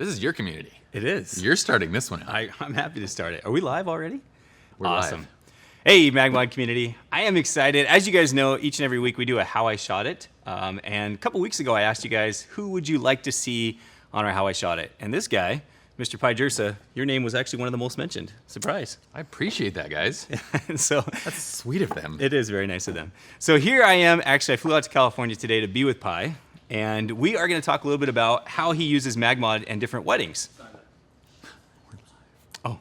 This is your community. It is. You're starting this one out. I'm happy to start it. Are we live already? We're awesome. live. Hey, Magmod community. I am excited. As you guys know, each and every week we do a How I Shot It. And a couple weeks ago, I asked you guys, who would you like to see on our How I Shot It? And this guy, Mr. Pye Jirsa, your name was actually one of the most mentioned. Surprise. I appreciate that, guys. So That's sweet of them. it is very nice of them. So here I am. Actually, I flew out to California today to be with Pye. And we are going to talk a little bit about how he uses Magmod and different weddings. Oh.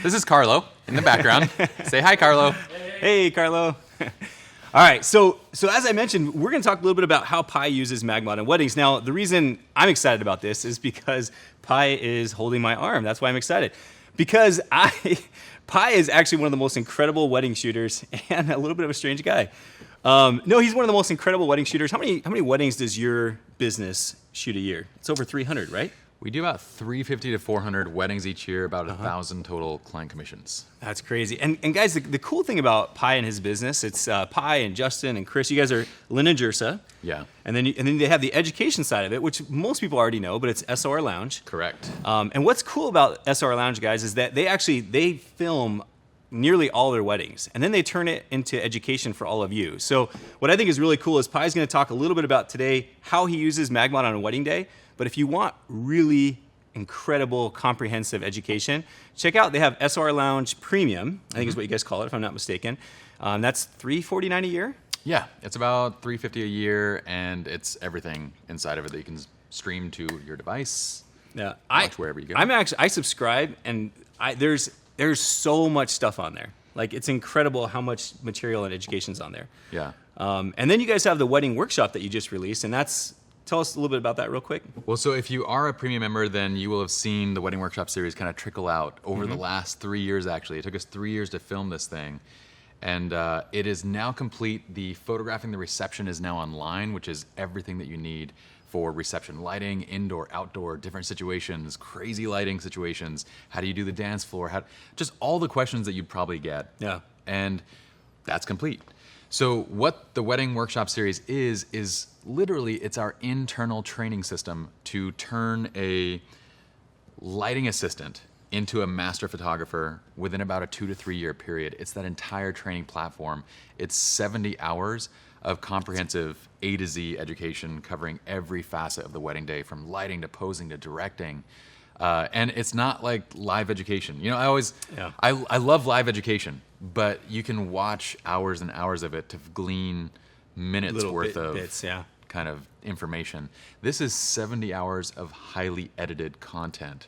This is Carlo in the background. Say hi, Carlo. Hey, Carlo. All right, so as I mentioned, we're going to talk a little bit about how Pye uses Magmod in weddings. Now, the reason I'm excited about this is because Pye is holding my arm. That's why I'm excited. Because Pye is actually one of the most incredible wedding shooters and a little bit of a strange guy. No, he's one of the most incredible wedding shooters. How many weddings does your business shoot a year? It's over 300, right? We do about 350 to 400 weddings each year, about 1,000 total client commissions. That's crazy. And guys, the cool thing about Pye and his business, it's Pye and Justin and Chris. You guys are Lynn and Jirsa. Yeah. And then they have the education side of it, which most people already know, but it's SOR Lounge. Correct. And what's cool about SOR Lounge, guys, is that they film nearly all their weddings, and then they turn it into education for all of you. So what I think is really cool is Pye's going to talk a little bit about today how he uses Magmod on a wedding day. But if you want really incredible, comprehensive education, check out, they have SOR Lounge Premium, I think is what you guys call it, if I'm not mistaken. That's $349 a year? Yeah, it's about $350 a year, and it's everything inside of it that you can stream to your device. Yeah, watch wherever you go. I subscribe, and there's so much stuff on there. Like, it's incredible how much material and education's on there. Yeah. And then you guys have the wedding workshop that you just released, and tell us a little bit about that real quick. Well, so if you are a premium member, then you will have seen the Wedding Workshop series kind of trickle out over the last 3 years, actually. It took us 3 years to film this thing. And it is now complete. The photographing the reception is now online, which is everything that you need for reception lighting, indoor, outdoor, different situations, crazy lighting situations. How do you do the dance floor? Just all the questions that you'd probably get. Yeah. And that's complete. So what the Wedding Workshop series is literally, it's our internal training system to turn a lighting assistant into a master photographer within about a 2 to 3 year period. It's that entire training platform. It's 70 hours of comprehensive A to Z education covering every facet of the wedding day, from lighting to posing to directing. And it's not like live education. You know, I love live education, but you can watch hours and hours of it to glean minutes worth of bits, kind of information. This is 70 hours of highly edited content.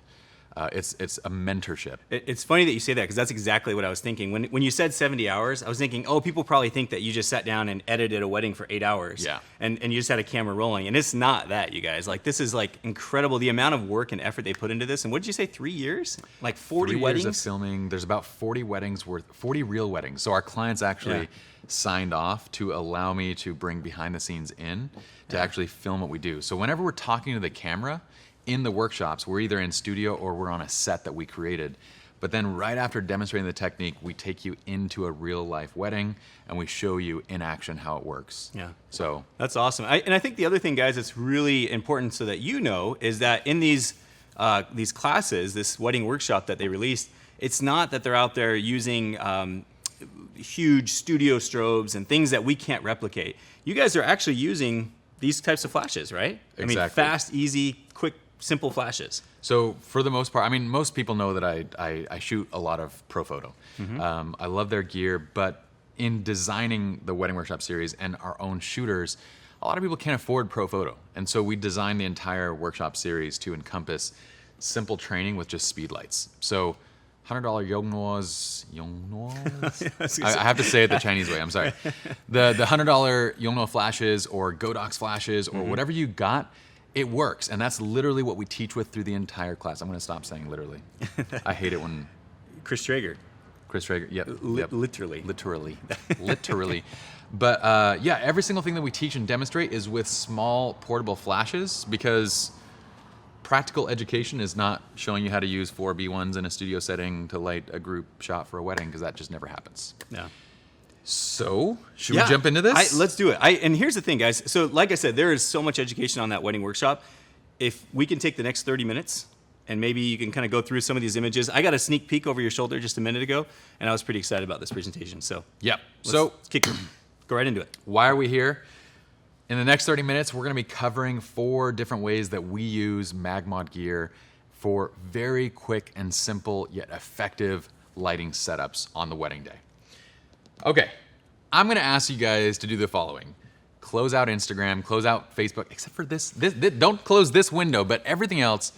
It's a mentorship. It's funny that you say that, because that's exactly what I was thinking. When you said 70 hours, I was thinking, oh, people probably think that you just sat down and edited a wedding for 8 hours. Yeah. And you just had a camera rolling. And it's not that, you guys. Like, this is like incredible. The amount of work and effort they put into this. And what did you say, 3 years? Like 40 3 weddings? years of filming. There's about 40 real weddings. So our clients actually signed off to allow me to bring behind the scenes in to actually film what we do. So whenever we're talking to the camera, in the workshops, we're either in studio or we're on a set that we created. But then right after demonstrating the technique, we take you into a real life wedding and we show you in action how it works. Yeah. So that's awesome. And I think the other thing, guys, that's really important so that you know is that in these classes, this wedding workshop that they released, it's not that they're out there using huge studio strobes and things that we can't replicate. You guys are actually using these types of flashes, right? Exactly. I mean, fast, easy, quick, simple flashes. So for the most part, I mean, most people know that I shoot a lot of pro photo. I love their gear, but in designing the Wedding Workshop series and our own shooters, a lot of people can't afford pro photo. And so we designed the entire workshop series to encompass simple training with just speed lights. So $100 Yongnuo's, I have to say it the Chinese way, I'm sorry. The $100 Yongnuo flashes or Godox flashes or whatever you got, it works. And that's literally what we teach with through the entire class. I'm going to stop saying literally. I hate it when... Chris Traeger. Yep. Literally. Literally. But yeah, every single thing that we teach and demonstrate is with small portable flashes, because practical education is not showing you how to use 4B1s in a studio setting to light a group shot for a wedding, because that just never happens. Yeah. So, should we jump into this? Let's do it. And here's the thing, guys. So, like I said, there is so much education on that wedding workshop. if we can take the next 30 minutes and maybe you can kind of go through some of these images. I got a sneak peek over your shoulder just a minute ago, and I was pretty excited about this presentation. So Yep. let's go right into it. Why are we here? In the next 30 minutes, we're going to be covering 4 different ways that we use Magmod gear for very quick and simple yet effective lighting setups on the wedding day. Okay, I'm going to ask you guys to do the following. Close out Instagram, close out Facebook, except for this don't close this window, but everything else,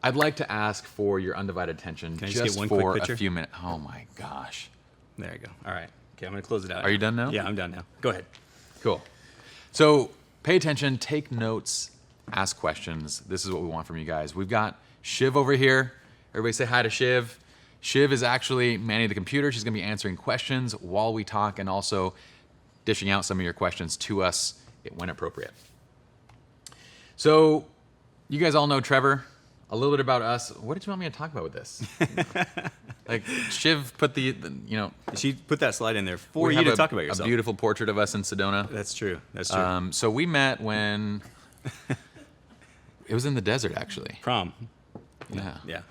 I'd like to ask for your undivided attention Can I just get one for quick picture? a few minutes. Oh my gosh. There you go. All right. Okay, I'm going to close it out. Are you done now? Yeah, I'm done now. Go ahead. Cool. So pay attention, take notes, ask questions. This is what we want from you guys. We've got Shiv over here. Everybody say hi to Shiv. Shiv is actually manning the computer. She's going to be answering questions while we talk and also dishing out some of your questions to us when appropriate. So you guys all know Trevor. A little bit about us. What did you want me to talk about with this? Like Shiv put She put that slide in there for we you have to talk about yourself. a beautiful portrait of us in Sedona. That's true. That's true. So we met when it was in the desert, actually. Prom. Yeah. Yeah.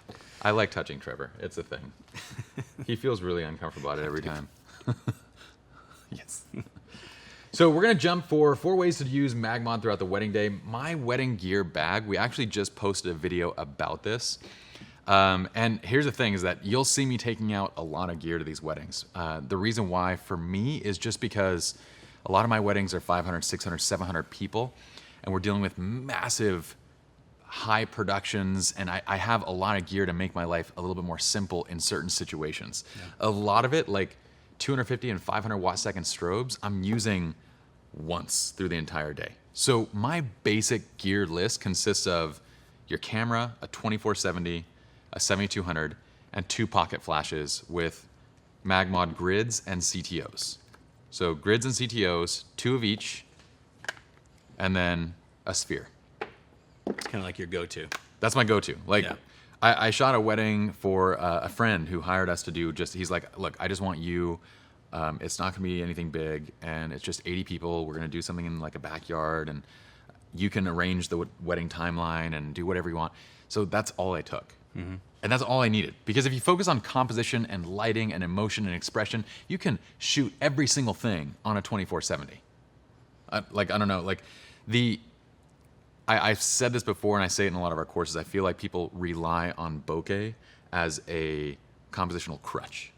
I like touching Trevor. It's a thing. He feels really uncomfortable about it every time. Yes. So we're going to jump for 4 ways to use Magmod throughout the wedding day. My wedding gear bag, we actually just posted a video about this. And here's the thing is that you'll see me taking out a lot of gear to these weddings. The reason why for me is just because a lot of my weddings are 500, 600, 700 people, and we're dealing with massive high productions, and I have a lot of gear to make my life a little bit more simple in certain situations. Yeah. A lot of it, like 250 and 500 watt second strobes, I'm using once through the entire day. So my basic gear list consists of your camera, a 2470, a 7200, and 2 pocket flashes with Magmod grids and CTOs. So grids and CTOs, 2 of each, and then a sphere. It's kind of like your go-to. That's my go-to. Like, Yeah. I shot a wedding for a friend who hired us to do he's like, look, I just want you, it's not gonna be anything big, and it's just 80 people. We're gonna do something in like a backyard, and you can arrange the wedding timeline and do whatever you want. So that's all I took. Mm-hmm. And that's all I needed. Because if you focus on composition and lighting and emotion and expression, you can shoot every single thing on a 2470. I don't know, like I've said this before, and I say it in a lot of our courses. I feel like people rely on bokeh as a compositional crutch,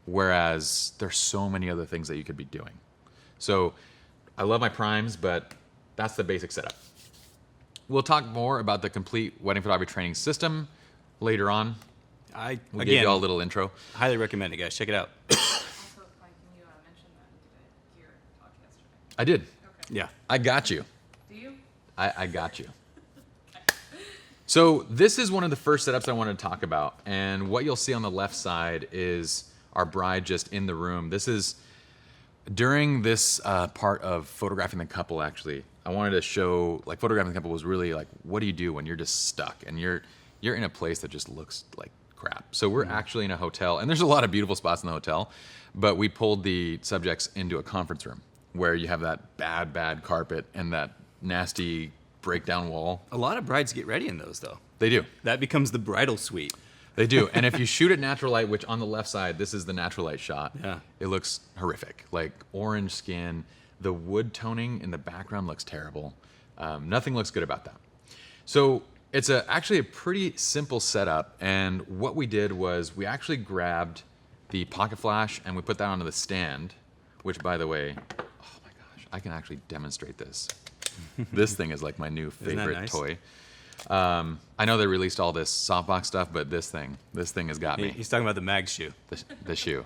whereas there's so many other things that you could be doing. So I love my primes, but that's the basic setup. We'll talk more about the complete wedding photography training system later on. We gave you all a little intro. Highly recommend it, guys. Check it out. Also, Mike, can you mention that we did a gear talk yesterday? I did. Okay. Yeah. I got you. Do you? I got you. So this is one of the first setups I wanted to talk about, and what you'll see on the left side is our bride just in the room. This is during this part of photographing the couple. Actually, I wanted to show, like, photographing the couple was really like, what do you do when you're just stuck and you're in a place that just looks like crap. So we're actually in a hotel, and there's a lot of beautiful spots in the hotel, but we pulled the subjects into a conference room where you have that bad carpet and that nasty breakdown wall. A lot of brides get ready in those, though. They do. That becomes the bridal suite. They do. And if you shoot at natural light, which on the left side, this is the natural light shot, Yeah. it looks horrific. Like orange skin, the wood toning in the background looks terrible. Nothing looks good about that. So it's actually a pretty simple setup. And what we did was we actually grabbed the pocket flash and we put that onto the stand, which, by the way, oh my gosh, I can actually demonstrate this. This thing is like my new favorite nice? toy. I know they released all this softbox stuff, but this thing has got me. He's talking about the mag shoe. The shoe.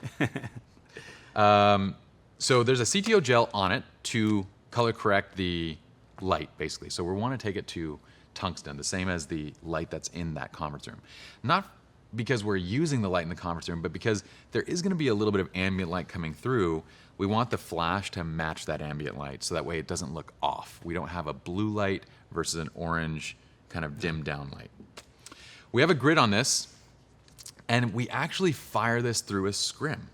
So there's a CTO gel on it to color correct the light, basically. So we want to take it to tungsten, the same as the light that's in that conference room. Not because we're using the light in the conference room, but because there is going to be a little bit of ambient light coming through. We want the flash to match that ambient light, so that way it doesn't look off. We don't have a blue light versus an orange kind of dimmed down light. We have a grid on this, and we actually fire this through a scrim.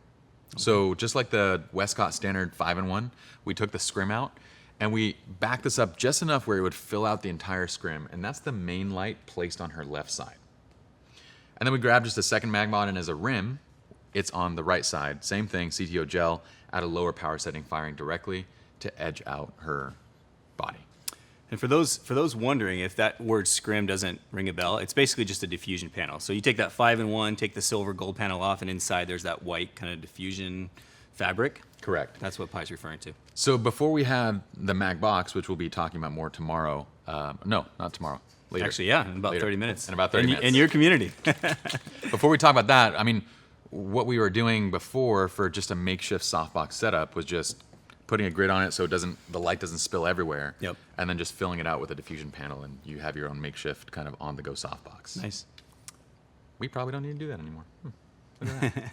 So just like the Westcott standard 5-in-1, we took the scrim out, And we back this up just enough where it would fill out the entire scrim. And that's the main light placed on her left side. And then we grab just a second Magmod, and as a rim, it's on the right side. Same thing, CTO gel at a lower power setting, firing directly to edge out her body. And for those wondering if that word scrim doesn't ring a bell, it's basically just a diffusion panel. So you take that 5-in-1, take the silver gold panel off, and inside there's that white kind of diffusion fabric. Correct. That's what Pye's referring to. So before we had the Mag box, which we'll be talking about more tomorrow. No, not tomorrow. Later. Actually, yeah, in about Later. 30 minutes. In about 30 minutes. In your community. Before we talk about that, I mean, what we were doing before for just a makeshift softbox setup was just putting a grid on it so the light doesn't spill everywhere. Yep. And then just filling it out with a diffusion panel, and you have your own makeshift kind of on-the-go softbox. Nice. We probably don't need to do that anymore. Look at that.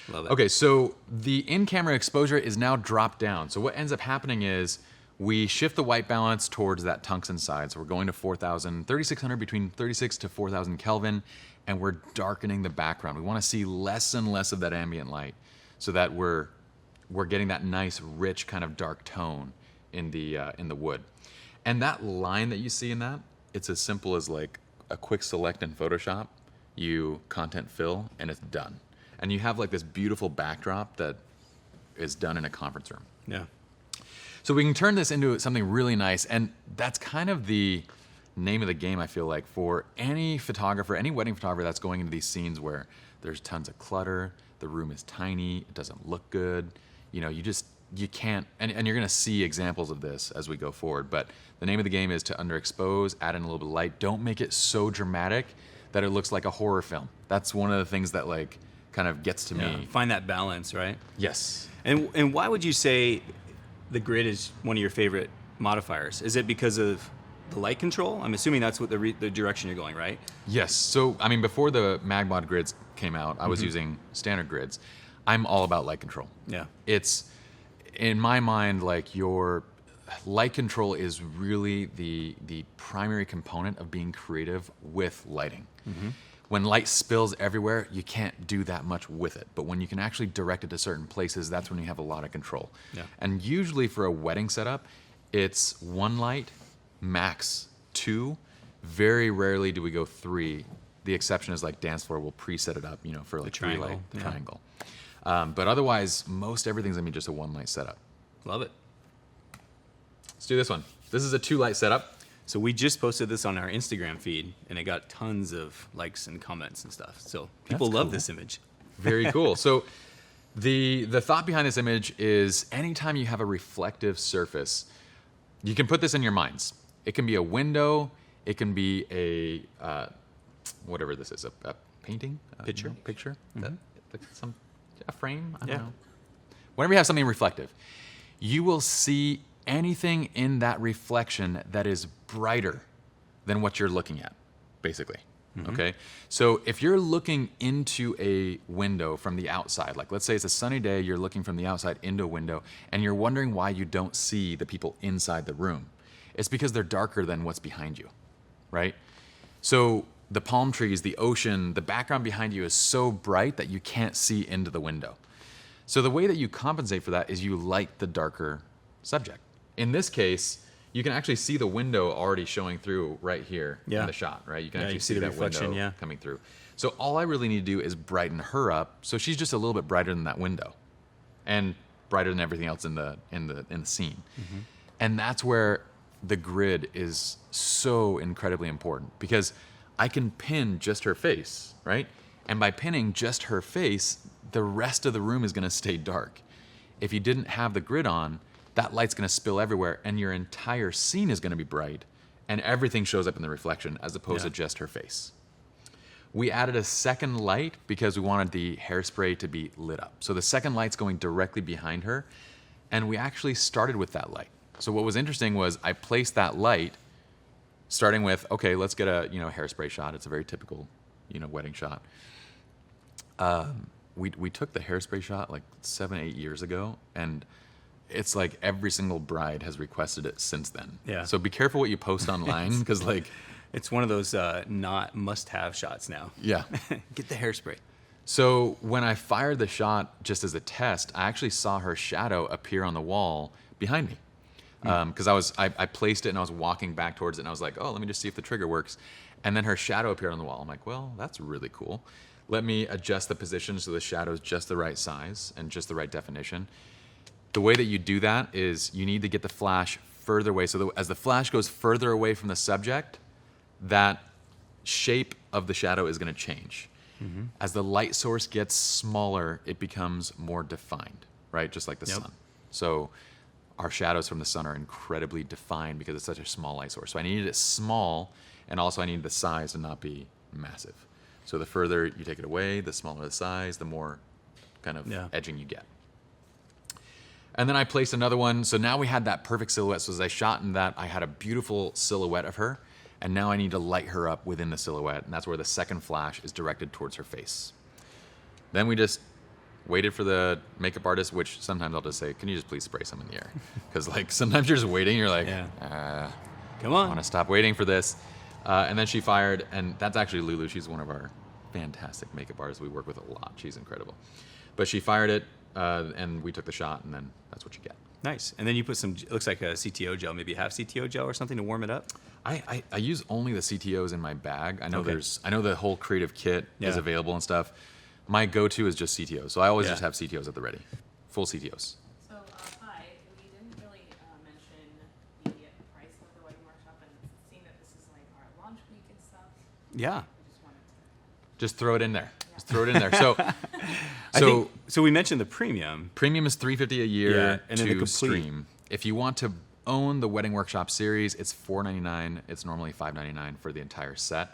Love it. Okay, so the in-camera exposure is now dropped down. So what ends up happening is we shift the white balance towards that tungsten side. So we're going to 3600, between 36 to 4000 Kelvin, and we're darkening the background. We want to see less and less of that ambient light so that we're getting that nice, rich kind of dark tone in the wood. And that line that you see in that, it's as simple as like a quick select in Photoshop, you content fill, and it's done. And you have like this beautiful backdrop that is done in a conference room. Yeah. So we can turn this into something really nice, and that's kind of the name of the game, I feel like, for any photographer, any wedding photographer that's going into these scenes where there's tons of clutter, the room is tiny, it doesn't look good, you can't, and you're gonna see examples of this as we go forward, but the name of the game is to underexpose, add in a little bit of light, don't make it so dramatic that it looks like a horror film. That's one of the things that like kind of gets to me. Find that balance, right? Yes. And why would you say the grid is one of your favorite modifiers? Is it because of the light control? I'm assuming that's what the direction you're going, right? Yes. So, I mean, before the Magmod grids came out, I was using standard grids. I'm all about light control. Yeah. It's, in my mind, like your light control is really the primary component of being creative with lighting. When light spills everywhere, you can't do that much with it. But when you can actually direct it to certain places, that's when you have a lot of control. Yeah. And usually for a wedding setup, it's one light, max two. Very rarely do we go three. The exception is like dance floor, we'll preset it up, for like three light, triangle, yeah. triangle. But otherwise, most everything's gonna be just a one light setup. Love it. Let's do this one. This is a two light setup. So we just posted this on our Instagram feed, and it got tons of likes and comments and stuff. So people That's love cool. this image. Very cool. So the thought behind this image is anytime you have a reflective surface, you can put this in your minds. It can be a window. It can be a, whatever this is, a painting? Picture. Picture? A frame? I don't Yeah. know. Whenever you have something reflective, you will see anything in that reflection that is brighter than what you're looking at, basically. Okay? So if you're looking into a window from the outside, like let's say it's a sunny day, you're looking from the outside into a window, and you're wondering why you don't see the people inside the room. It's because they're darker than what's behind you, right? So the palm trees, the ocean, the background behind you is so bright that you can't see into the window. So the way that you compensate for that is you light the darker subject. In this case, you can actually see the window already showing through right here in the shot, right? You can actually you see see the that reflection, window coming through. So all I really need to do is brighten her up, so she's just a little bit brighter than that window, and brighter than everything else in the scene. And that's where the grid is so incredibly important, because I can pin just her face, right? And by pinning just her face, the rest of the room is going to stay dark. If you didn't have the grid on, that light's going to spill everywhere, and your entire scene is going to be bright, and everything shows up in the reflection as opposed to just her face. We added a second light because we wanted the hairspray to be lit up. So the second light's going directly behind her, and we actually started with that light. So what was interesting was I placed that light starting with, okay, let's get a hairspray shot. It's a very typical wedding shot. We took the hairspray shot like 7-8 years ago, and it's like every single bride has requested it since then. Yeah. So be careful what you post online, because It's one of those not must-have shots now. yeah. Get the hairspray. So when I fired the shot just as a test, I actually saw her shadow appear on the wall behind me. Because I placed it and I was walking back towards it and I was like, oh, let me just see if the trigger works. And then her shadow appeared on the wall. I'm like, well, that's really cool. Let me adjust the position so the shadow is just the right size and just the right definition. The way that you do that is you need to get the flash further away. So as the flash goes further away from the subject, that shape of the shadow is going to change. As the light source gets smaller, it becomes more defined, right? Just like the sun. So our shadows from the sun are incredibly defined because it's such a small light source. So I needed it small, and also I needed the size to not be massive. So the further you take it away, the smaller the size, the more kind of edging you get. And then I placed another one. So now we had that perfect silhouette. So as I shot in that, I had a beautiful silhouette of her. And now I need to light her up within the silhouette. And that's where the second flash is directed towards her face. Then we just waited for the makeup artist, which sometimes I'll just say, can you just please spray some in the air? Because like sometimes you're just waiting. You're like, come on. I want to stop waiting for this. And then she fired. And that's actually Lulu. She's one of our fantastic makeup artists. We work with a lot. She's incredible. But she fired it. And we took the shot. And then that's what you get. Nice. And then you put some, it looks like a CTO gel, maybe half CTO gel or something to warm it up? I use only the CTOs in my bag. I know I know the whole creative kit is available and stuff. My go-to is just CTOs. So I always just have CTOs at the ready. Full CTOs. So, Pye, we didn't really mention the price of the wedding workshop, and seeing that this is like our launch week and stuff, Yeah. we just wanted to... Just throw it in there. Just throw it in there. So So we mentioned the premium. premium is $350 a year and then the to complete. stream. If you want to own the Wedding Workshop series, it's $499. It's normally $599 for the entire set.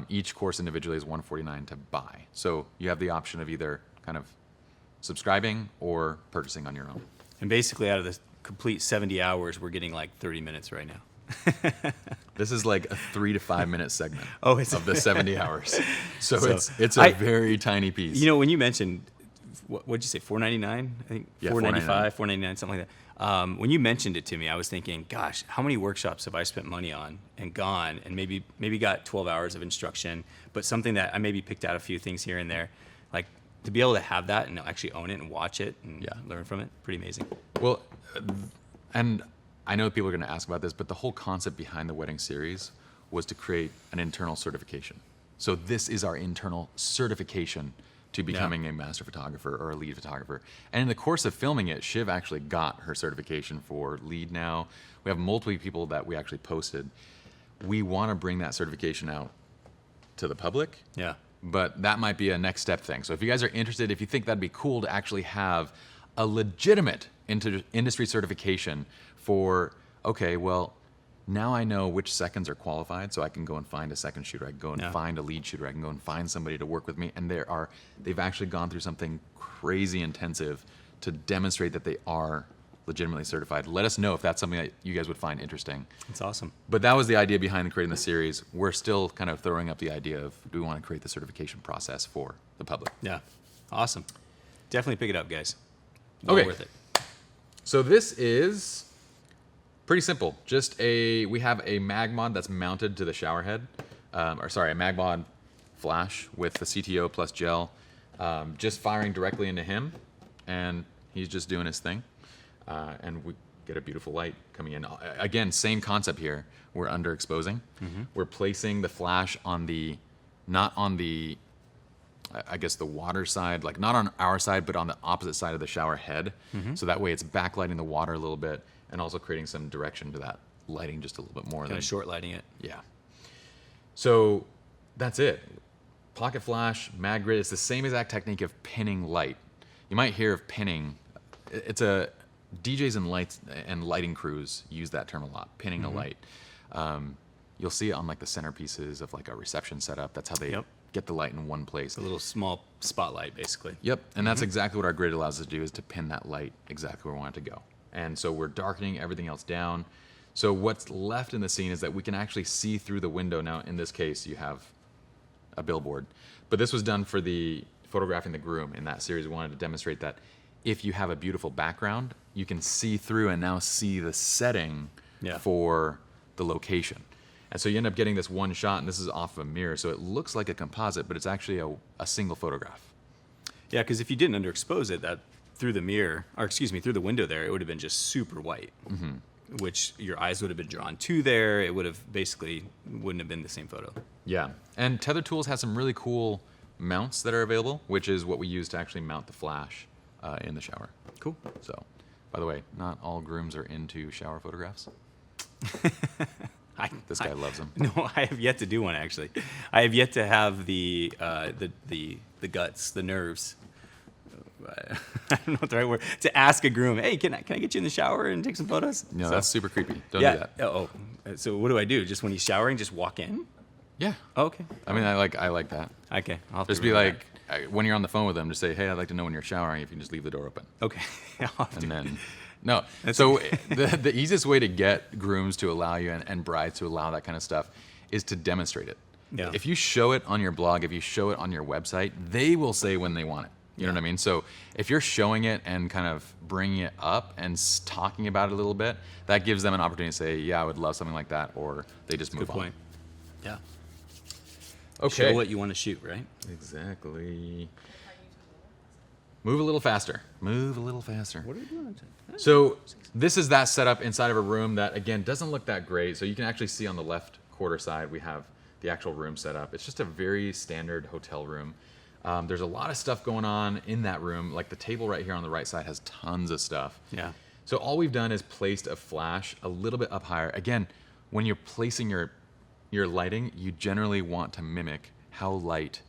Each course individually is $149 to buy. So you have the option of either kind of subscribing or purchasing on your own. And basically out of the complete 70 hours, we're getting like 30 minutes right now. This is like a 3 to 5 minute segment of the 70 hours. So it's I- a very tiny piece. You know, when you mentioned, what'd you say, $4.99? I think Yeah, $4.95, $4.99, something like that. When you mentioned it to me, I was thinking, gosh, how many workshops have I spent money on and gone and maybe got 12 hours of instruction, but something that I maybe picked out a few things here and there. Like to be able to have that and actually own it and watch it and learn from it, pretty amazing. Well, and I know people are going to ask about this, but the whole concept behind the wedding series was to create an internal certification. So this is our internal certification to becoming a master photographer or a lead photographer. And in the course of filming it, Shiv actually got her certification for lead now. We have multiple people that we actually posted. We want to bring that certification out to the public. Yeah. But that might be a next step thing. So if you guys are interested, if you think that'd be cool to actually have a legitimate industry certification for, okay, well, now I know which seconds are qualified, so I can go and find a second shooter. I can go and find a lead shooter. I can go and find somebody to work with me. And they've actually gone through something crazy intensive to demonstrate that they are legitimately certified. Let us know if that's something that you guys would find interesting. That's awesome. But that was the idea behind creating the series. We're still kind of throwing up the idea of, do we want to create the certification process for the public? Yeah. Awesome. Definitely pick it up, guys. Okay. Worth it. So this is pretty simple. We have a Magmod that's mounted to the shower head. A Magmod flash with the CTO plus gel, just firing directly into him, and he's just doing his thing. And we get a beautiful light coming in. Again, same concept here. We're underexposing. We're placing the flash not on the, I guess the water side, like not on our side, but on the opposite side of the shower head. So that way it's backlighting the water a little bit and also creating some direction to that lighting just a little bit more. Kind of short lighting it. Yeah. So that's it. Pocket flash, mag grid, it's the same exact technique of pinning light. You might hear of pinning. DJs and lighting crews use that term a lot, pinning a light. You'll see it on like the centerpieces of like a reception setup. That's how they get the light in one place. A little small spotlight, basically. Yep, and that's exactly what our grid allows us to do, is to pin that light exactly where we want it to go. And so we're darkening everything else down. So what's left in the scene is that we can actually see through the window. Now, in this case, you have a billboard. But this was done for the photographing the groom. In that series, we wanted to demonstrate that if you have a beautiful background, you can see through and now see the setting for the location. And so you end up getting this one shot, and this is off of a mirror, so it looks like a composite, but it's actually a single photograph. Yeah, because if you didn't underexpose it, that through the mirror, or excuse me, through the window there, it would have been just super white. which your eyes would have been drawn to there. It would have basically wouldn't have been the same photo. Yeah, and Tether Tools has some really cool mounts that are available, which is what we use to actually mount the flash in the shower. Cool. So, by the way, not all grooms are into shower photographs. This guy loves them. No, I have yet to do one actually. I have yet to have the guts, the nerves. I don't know what the right word to ask a groom. Hey, can I get you in the shower and take some photos? No, So- that's super creepy. Don't do that. Oh, so what do I do? Just when he's showering, just walk in? Yeah. Oh, okay. I mean, I like that. Okay. I'll have to Just be remember like, when you're on the phone with them, just say, hey, I'd like to know when you're showering if you can just leave the door open. that. Okay. I'll have to- And then, no. So the easiest way to get grooms to allow you and brides to allow that kind of stuff is to demonstrate it. Yeah. If you show it on your blog, if you show it on your website, they will say when they want it. You know what I mean? So if you're showing it and kind of bringing it up and talking about it a little bit, that gives them an opportunity to say, yeah, I would love something like that, or they just move Good on. point. Yeah. Okay. Show what you want to shoot, right? Exactly. Move a little faster. Move a little faster. What are we doing? So this is that setup inside of a room that, again, doesn't look that great. So you can actually see on the left quarter side, we have the actual room set up. It's just a very standard hotel room. There's a lot of stuff going on in that room. Like the table right here on the right side has tons of stuff. Yeah. So all we've done is placed a flash a little bit up higher. Again, when you're placing your lighting, you generally want to mimic how light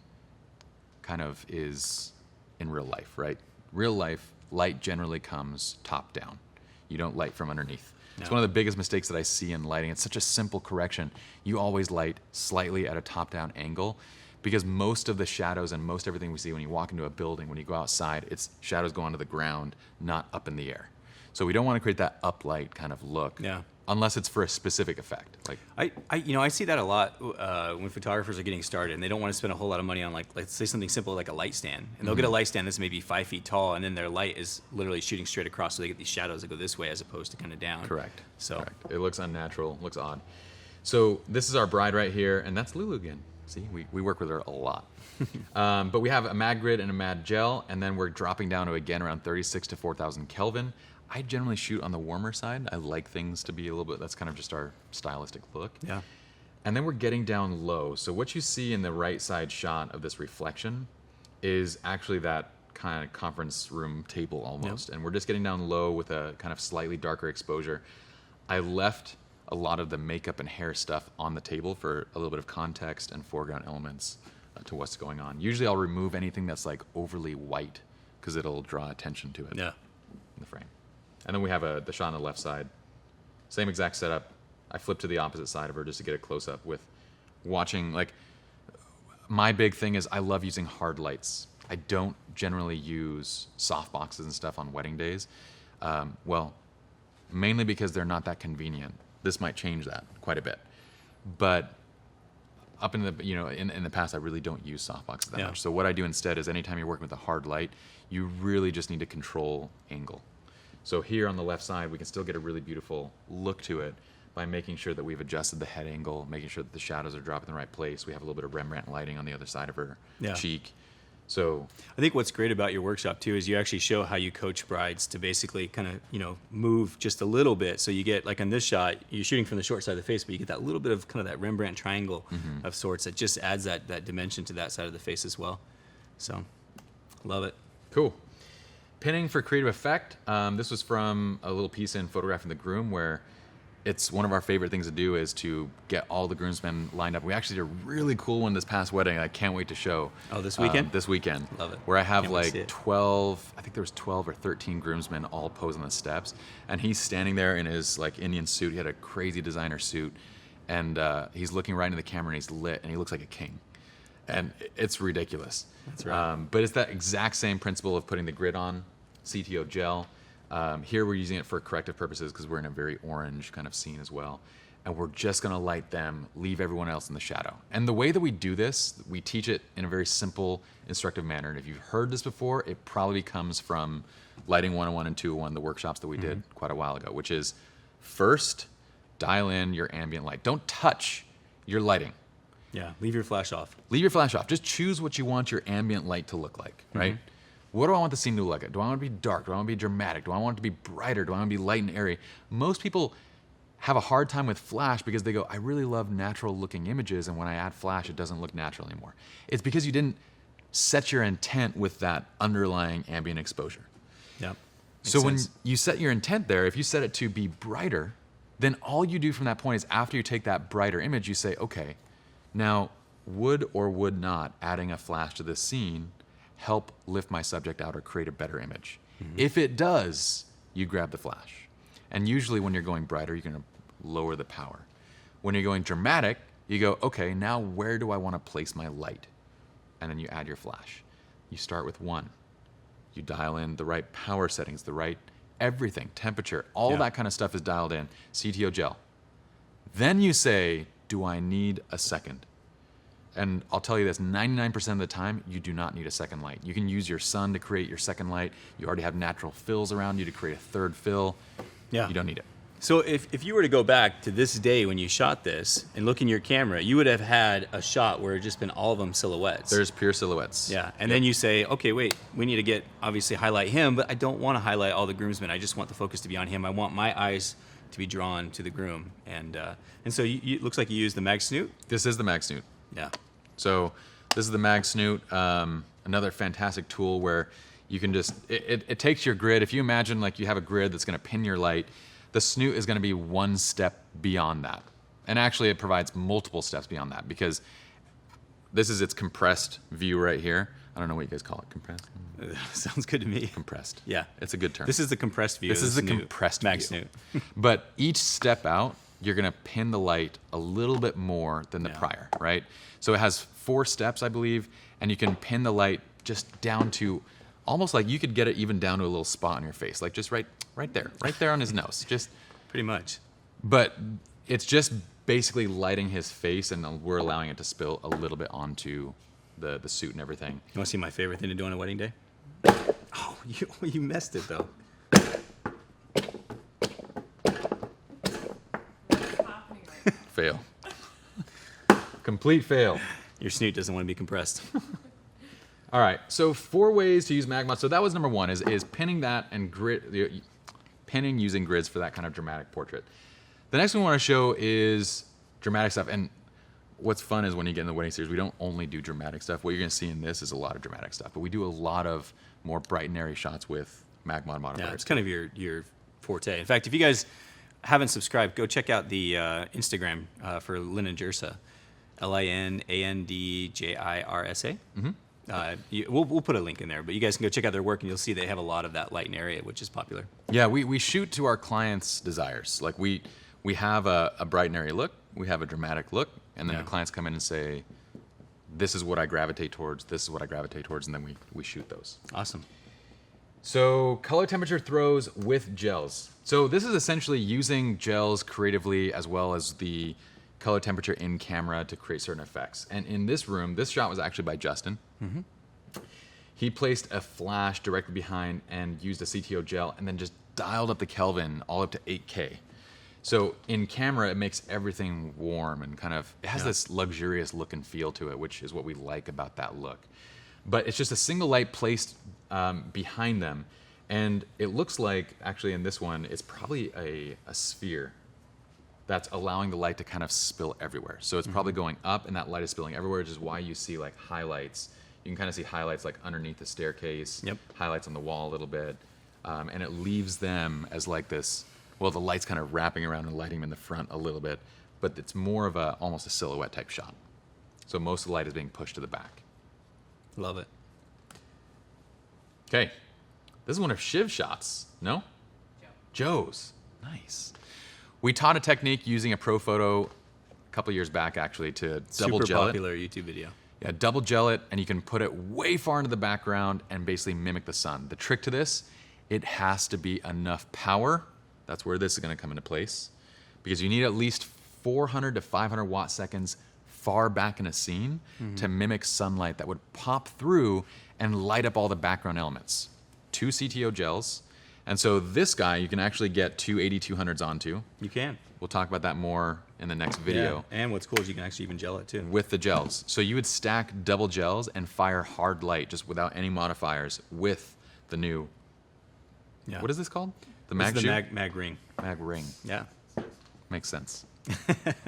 kind of is in real life, right? Real life, light generally comes top down. You don't light from underneath. It's No. one of the biggest mistakes that I see in lighting. It's such a simple correction. You always light slightly at a top-down angle because most of the shadows and most everything we see when you walk into a building, when you go outside, it's shadows go onto the ground, not up in the air. So we don't want to create that uplight kind of look. Yeah. Unless it's for a specific effect. Like I see that a lot when photographers are getting started and they don't want to spend a whole lot of money on, like, let's say something simple like a light stand. And they'll get a light stand that's maybe 5 feet tall, and then their light is literally shooting straight across, so they get these shadows that go this way as opposed to kind of down. Correct. So Correct. It looks unnatural, looks odd. So this is our bride right here, and that's Lulu again. See, we work with her a lot. But we have a mag grid and a mag gel, and then we're dropping down to, again, around 36 to 4,000 Kelvin. I generally shoot on the warmer side. I like things to be a little bit, that's kind of just our stylistic look. yeah. And then we're getting down low. So what you see in the right side shot of this reflection is actually that kind of conference room table almost. And we're just getting down low with a kind of slightly darker exposure. I left a lot of the makeup and hair stuff on the table for a little bit of context and foreground elements to what's going on. Usually I'll remove anything that's like overly white because it'll draw attention to it Yeah. in the frame. And then we have the shot on the left side. Same exact setup. I flip to the opposite side of her just to get a close-up with watching. Like, my big thing is I love using hard lights. I don't generally use soft boxes and stuff on wedding days. Well, mainly because they're not that convenient. This might change that quite a bit. But up in the, in the past, I really don't use soft boxes that Yeah. much. So what I do instead is anytime you're working with a hard light, you really just need to control angle. So here on the left side, we can still get a really beautiful look to it by making sure that we've adjusted the head angle, making sure that the shadows are dropping in the right place. We have a little bit of Rembrandt lighting on the other side of her cheek. So I think what's great about your workshop too is you actually show how you coach brides to basically kind of, move just a little bit. So you get, like on this shot, you're shooting from the short side of the face, but you get that little bit of kind of that Rembrandt triangle of sorts that just adds that dimension to that side of the face as well. So, love it. cool. Pinning for creative effect. This was from a little piece in Photographing the Groom where it's one of our favorite things to do is to get all the groomsmen lined up. We actually did a really cool one this past wedding. I can't wait to show. Oh, this weekend? This weekend. Love it. Where I have Can't wait to see like it. 12, I think there was 12 or 13 groomsmen all posing on the steps. And he's standing there in his like Indian suit. He had a crazy designer suit. And he's looking right into the camera and he's lit and he looks like a king. And it's ridiculous. That's right. But it's that exact same principle of putting the grid on, CTO gel. Here we're using it for corrective purposes because we're in a very orange kind of scene as well. And we're just going to light them, leave everyone else in the shadow. And the way that we do this, we teach it in a very simple, instructive manner. And if you've heard this before, it probably comes from Lighting 101 and 201, the workshops that we did quite a while ago, which is first, dial in your ambient light. Don't touch your lighting. Yeah, leave your flash off. Leave your flash off. Just choose what you want your ambient light to look like, right? What do I want the scene to look like? Do I want it to be dark? Do I want it to be dramatic? Do I want it to be brighter? Do I want it to be light and airy? Most people have a hard time with flash because they go, I really love natural looking images, and when I add flash, it doesn't look natural anymore. It's because you didn't set your intent with that underlying ambient exposure. Yeah. So when you set your intent there, if you set it to be brighter, then all you do from that point is after you take that brighter image, you say, okay, now would or would not adding a flash to this scene help lift my subject out or create a better image? If it does, you grab the flash. And usually when you're going brighter, you're going to lower the power. When you're going dramatic, you go, okay, now where do I want to place my light? And then you add your flash. You start with 1. You dial in the right power settings, the right everything, temperature, all that kind of stuff is dialed in. CTO gel. Then you say, do I need a second? And I'll tell you this, 99% of the time, you do not need a second light. You can use your sun to create your second light. You already have natural fills around you to create a third fill. Yeah. You don't need it. So if you were to go back to this day when you shot this and look in your camera, you would have had a shot where it's just been all of them silhouettes. There's pure silhouettes. Yeah, and then you say, okay, wait, we need to obviously highlight him, but I don't want to highlight all the groomsmen. I just want the focus to be on him. I want my eyes to be drawn to the groom. And so it looks like you use the mag snoot. This is the mag snoot. Yeah. So this is the mag snoot, another fantastic tool where you can just, it takes your grid. If you imagine like you have a grid that's going to pin your light, the snoot is going to be one step beyond that. And actually it provides multiple steps beyond that because this is its compressed view right here. I don't know what you guys call it, compressed? Sounds good to me. Compressed. Yeah. It's a good term. This is the compressed view. This is the compressed mag view. snoot. But each step out, you're going to pin the light a little bit more than the prior, right? So it has 4 steps, I believe, and you can pin the light just down to almost like you could get it even down to a little spot on your face, like just right there on his nose, just pretty much. But it's just basically lighting his face, and we're allowing it to spill a little bit onto the suit and everything. You want to see my favorite thing to do on a wedding day? Oh, you messed it though. Fail. Complete fail. Your snoot doesn't want to be compressed. All right, so 4 ways to use Magmod. So that was number 1, is pinning that and pinning using grids for that kind of dramatic portrait. The next one we want to show is dramatic stuff. And what's fun is when you get in the wedding series, we don't only do dramatic stuff. What you're going to see in this is a lot of dramatic stuff, but we do a lot of more bright and airy shots with Magmod modifiers. Yeah, it's kind of your forte. In fact, if you guys haven't subscribed, go check out the Instagram for Lynn and Jirsa, LINANDJIRSA. We'll put a link in there, but you guys can go check out their work, and you'll see they have a lot of that light and area, which is popular. Yeah, we shoot to our clients' desires. Like we have a bright and airy look, we have a dramatic look, and then the clients come in and say, this is what I gravitate towards, this is what I gravitate towards, and then we shoot those. Awesome. So color temperature throws with gels. So this is essentially using gels creatively as well as the color temperature in camera to create certain effects. And in this room, this shot was actually by Justin. He placed a flash directly behind and used a CTO gel and then just dialed up the Kelvin all up to 8K. So in camera, it makes everything warm and kind of, it has this luxurious look and feel to it, which is what we like about that look. But it's just a single light placed behind them. And it looks like, actually in this one, it's probably a sphere that's allowing the light to kind of spill everywhere. So it's probably going up and that light is spilling everywhere, which is why you see like highlights. You can kind of see highlights like underneath the staircase, highlights on the wall a little bit. And it leaves them as like this, well, the light's kind of wrapping around and lighting them in the front a little bit, but it's more of almost a silhouette type shot. So most of the light is being pushed to the back. Love it. Okay, this is one of Shiv's shots, no? Joe's, nice. We taught a technique using a Pro Photo a couple years back actually to double Super gel it. popular YouTube video. Yeah, double gel it, and you can put it way far into the background and basically mimic the sun. The trick to this, it has to be enough power. That's where this is gonna come into place, because you need at least 400 to 500 watt seconds far back in a scene to mimic sunlight that would pop through and light up all the background elements. 2 CTO gels, and so this guy you can actually get 2 8200s onto. You can. We'll talk about that more in the next video. Yeah. And what's cool is you can actually even gel it too. With the gels. So you would stack double gels and fire hard light just without any modifiers with the new, what is this called? The mag This is shoe? the mag ring. Mag ring. Yeah. Makes sense.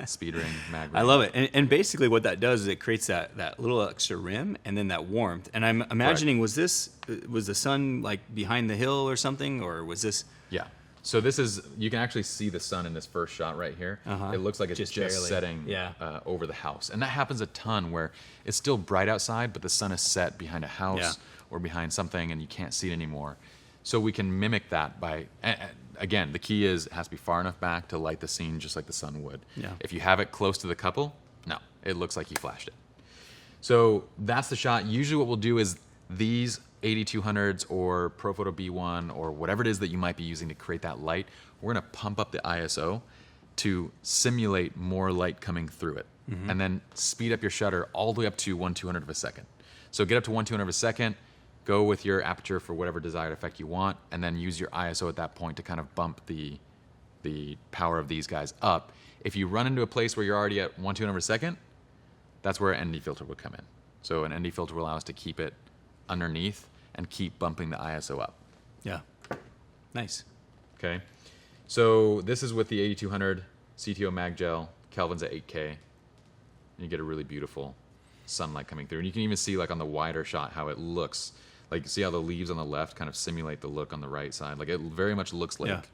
Speed ring, mag ring. I love it. And basically what that does is it creates that little extra rim and then that warmth. And I'm imagining, was the sun like behind the hill or something, or was this? Yeah. So this is, you can actually see the sun in this first shot right here. It looks like it's just barely. setting over the house. And that happens a ton where it's still bright outside, but the sun is set behind a house or behind something and you can't see it anymore. So we can mimic that by, again, the key is it has to be far enough back to light the scene just like the sun would. Yeah. If you have it close to the couple, no, it looks like you flashed it. So that's the shot. Usually what we'll do is these 8200s or Profoto B1 or whatever it is that you might be using to create that light, we're going to pump up the ISO to simulate more light coming through it. And then speed up your shutter all the way up to 1/200 of a second. So get up to 1/200 of a second, go with your aperture for whatever desired effect you want, and then use your ISO at that point to kind of bump the power of these guys up. If you run into a place where you're already at 1/200 of a second, that's where an ND filter will come in. So an ND filter will allow us to keep it underneath and keep bumping the ISO up. Yeah. Nice. Okay. So this is with the 8200 CTO mag gel. Kelvin's at 8K. You get a really beautiful sunlight coming through. And you can even see like on the wider shot how it looks. Like see how the leaves on the left kind of simulate the look on the right side. Like it very much looks like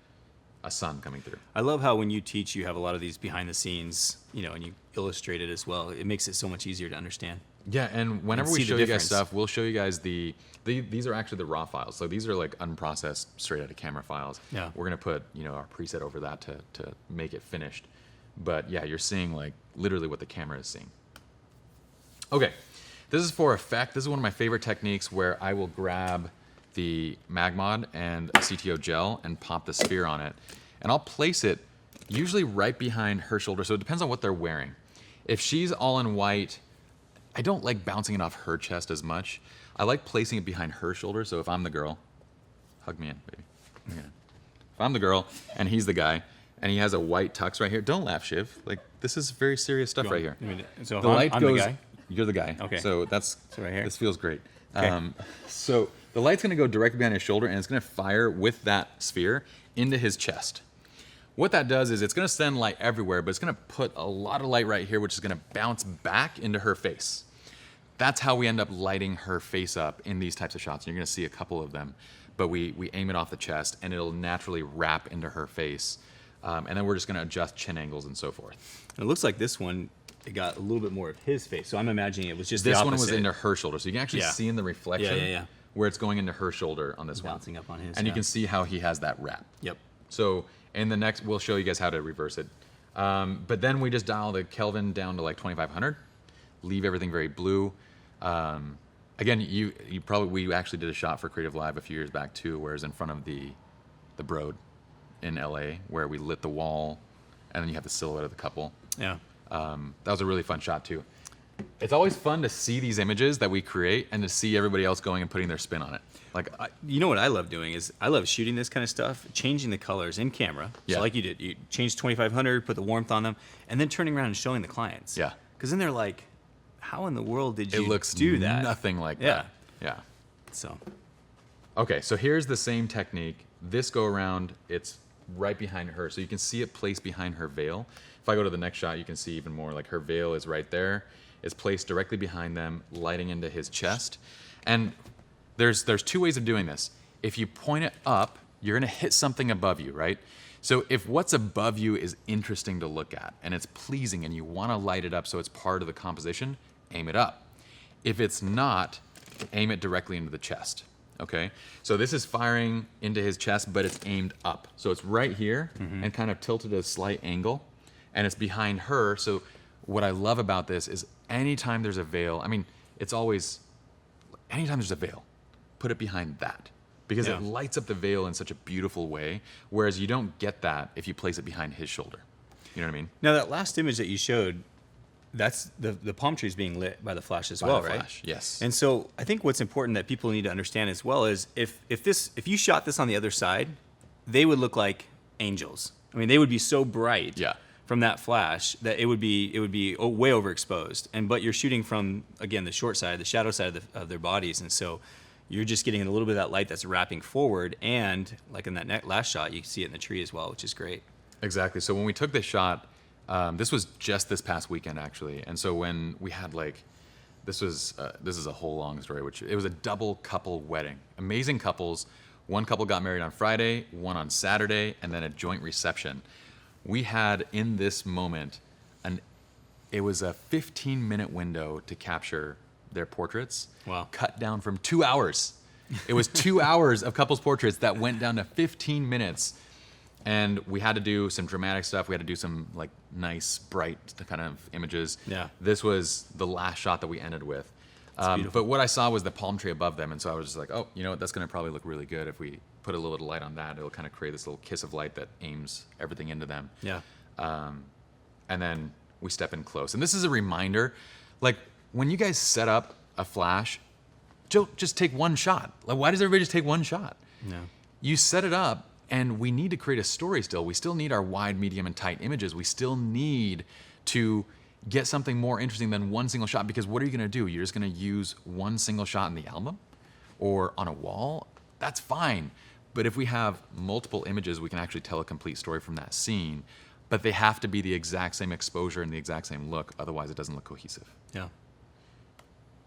a sun coming through. I love how when you teach, you have a lot of these behind the scenes, and you illustrate it as well. It makes it so much easier to understand. Yeah, and whenever And we see the show you guys difference. stuff, we'll show you guys these are actually the raw files. So these are like unprocessed, straight out of camera files. Yeah. We're gonna put our preset over that to make it finished. But yeah, you're seeing like literally what the camera is seeing. Okay, this is for effect. This is one of my favorite techniques where I will grab the Magmod and a CTO gel and pop the sphere on it, and I'll place it usually right behind her shoulder. So it depends on what they're wearing. If she's all in white, I don't like bouncing it off her chest as much. I like placing it behind her shoulder. So if I'm the girl, hug me in, baby. Yeah. If I'm the girl and he's the guy and he has a white tux right here, don't laugh, Shiv. Like this is very serious stuff right here. So The light I'm goes. the guy. You're the guy. Okay. So that's So right here? This feels great. Okay. So the light's gonna go directly behind his shoulder and it's gonna fire with that sphere into his chest. What that does is it's going to send light everywhere, but it's going to put a lot of light right here, which is going to bounce back into her face. That's how we end up lighting her face up in these types of shots. You're going to see a couple of them, but we aim it off the chest, and it'll naturally wrap into her face. And then we're just going to adjust chin angles and so forth. It looks like this one, it got a little bit more of his face. So I'm imagining it was just This the one opposite. was into her shoulder, so you can actually see in the reflection Yeah. where it's going into her shoulder on this one. Bouncing up on his, And you yeah. can see how he has that wrap. Yep. So in the next, we'll show you guys how to reverse it. But then we just dial the Kelvin down to like 2500, leave everything very blue. Again, we actually did a shot for Creative Live a few years back too, where it's in front of the Broad in LA, where we lit the wall, and then you have the silhouette of the couple. Yeah. That was a really fun shot too. It's always fun to see these images that we create and to see everybody else going and putting their spin on it. Like, You know what I love doing is I love shooting this kind of stuff, changing the colors in camera. Yeah. So like you did, you changed 2500, put the warmth on them, and then turning around and showing the clients. Yeah. Because then they're like, how in the world did you it looks do that? nothing like Yeah. that. Yeah. So Okay, so here's the same technique. This go around, it's right behind her. So you can see it placed behind her veil. If I go to the next shot, you can see even more. Like her veil is right there. It's placed directly behind them, lighting into his chest. And there's two ways of doing this. If you point it up, you're gonna hit something above you, right? So if what's above you is interesting to look at and it's pleasing and you wanna light it up so it's part of the composition, aim it up. If it's not, aim it directly into the chest, okay? So this is firing into his chest, but it's aimed up. So it's right here and kind of tilted at a slight angle, and it's behind her. So what I love about this is anytime there's a veil, I mean, it's always, anytime there's a veil, put it behind that. Because Yeah. it lights up the veil in such a beautiful way, whereas you don't get that if you place it behind his shoulder. You know what I mean? now that last image that you showed, that's the palm tree is being lit by the flash as By well, the right? flash, yes. And so I think what's important that people need to understand as well is if you shot this on the other side, they would look like angels. I mean, they would be so bright Yeah. from that flash that it would be way overexposed. But you're shooting from, again, the short side, the shadow side of their bodies, and so you're just getting a little bit of that light that's wrapping forward. And like in that last shot, you see it in the tree as well, which is great. Exactly. So when we took this shot, this was just this past weekend actually, and so when we had like, this is a whole long story. Which it was a double couple wedding. Amazing couples. One couple got married on Friday, one on Saturday, and then a joint reception. We had in this moment, it was a 15-minute window to capture their portraits. Wow. Cut down from 2 hours. It was 2 hours of couples portraits that went down to 15 minutes. And we had to do some dramatic stuff. We had to do some like nice, bright kind of images. Yeah. This was the last shot that we ended with. beautiful. But what I saw was the palm tree above them, and so I was just like, oh, you know what, that's going to probably look really good if we put a little bit of light on that. It'll kind of create this little kiss of light that aims everything into them. Yeah. And then we step in close. And this is a reminder, like when you guys set up a flash, just take one shot. Like, why does everybody just take one shot? No. You set it up, and we need to create a story still. We still need our wide, medium, and tight images. We still need to get something more interesting than one single shot, because what are you going to do? You're just going to use one single shot in the album or on a wall? That's fine. But if we have multiple images, we can actually tell a complete story from that scene. But they have to be the exact same exposure and the exact same look. Otherwise, it doesn't look cohesive. Yeah.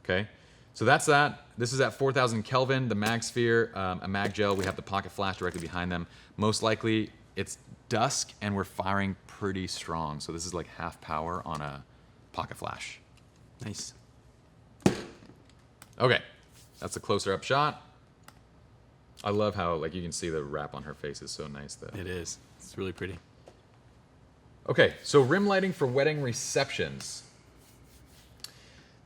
Okay, so that's that. This is at 4,000 Kelvin, the mag sphere, a mag gel. We have the pocket flash directly behind them. Most likely, it's dusk, and we're firing pretty strong. So this is like half power on a pocket flash. Nice. Okay, that's a closer up shot. I love how like you can see the wrap on her face is so nice though. It is. It's really pretty. Okay, so rim lighting for wedding receptions.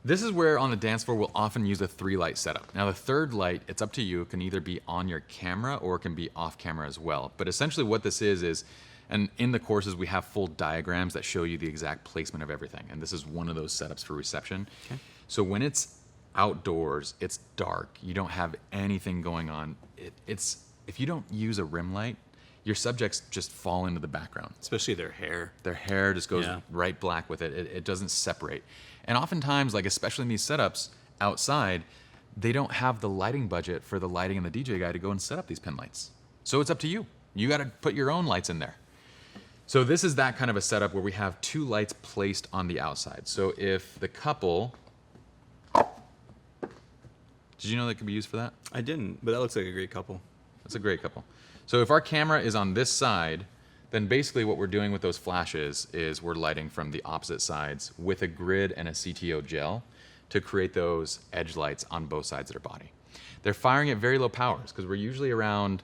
This is where on the dance floor we'll often use a 3-light setup. Now the third light, it's up to you. It can either be on your camera or it can be off camera as well. But essentially what this is, and in the courses we have full diagrams that show you the exact placement of everything. And this is one of those setups for reception. Okay. So when it's outdoors, it's dark, you don't have anything going on. If you don't use a rim light, your subjects just fall into the background. Especially their hair. Their hair just goes right black with it. It doesn't separate. And oftentimes, like especially in these setups outside, they don't have the lighting budget for the lighting and the DJ guy to go and set up these pin lights. So it's up to you. You got to put your own lights in there. So this is that kind of a setup where we have 2 lights placed on the outside. So if the couple... Did you know that could be used for that? I didn't, but that looks like a great couple. That's a great couple. So if our camera is on this side, then basically what we're doing with those flashes is we're lighting from the opposite sides with a grid and a CTO gel to create those edge lights on both sides of their body. They're firing at very low powers because we're usually around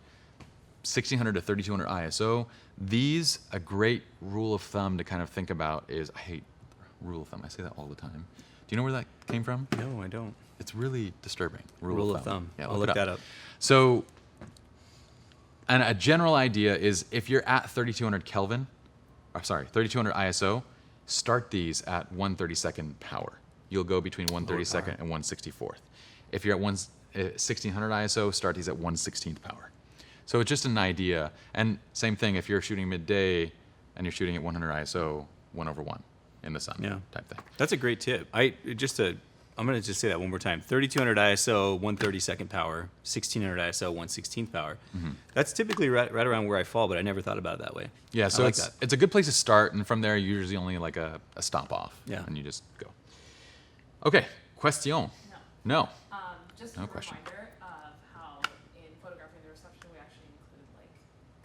1600 to 3200 ISO. These, a great rule of thumb to kind of think about is, I hate rule of thumb, I say that all the time. Do you know where that came from? No, I don't. It's really disturbing. Rule of thumb. Yeah, I'll look that up. So, and a general idea is if you're at 3200 ISO, start these at 1/32nd power. You'll go between 1/32nd and 1/64th. If you're at 1600 ISO, start these at 1/16th power. So it's just an idea. And same thing if you're shooting midday and you're shooting at 100 ISO, 1/1 in the sun type thing. That's a great tip. I'm going to just say that one more time. 3200 ISO, 1/32nd power, 1600 ISO, 1/16th power. Mm-hmm. That's typically right around where I fall, but I never thought about it that way. Yeah, so it's a good place to start, and from there, usually only like a stop off. Yeah. And you just go. Okay, question. No. Just No a question. reminder of how in photographing the reception, we actually include like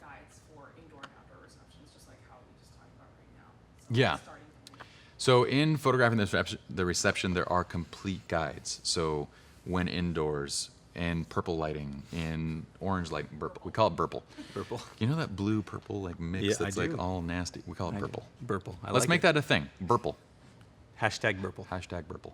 guides for indoor and outdoor receptions, just like how we just talked about right now. So Yeah. starting point. So in photographing the reception, there are complete guides. So when indoors, in purple lighting, in orange lighting, we call it burple. Purple. You know that blue-purple like mix Yeah, that's I like do. all nasty? We call it burple. Burple. Let's make that a thing. Burple. Hashtag Burple. Hashtag burple.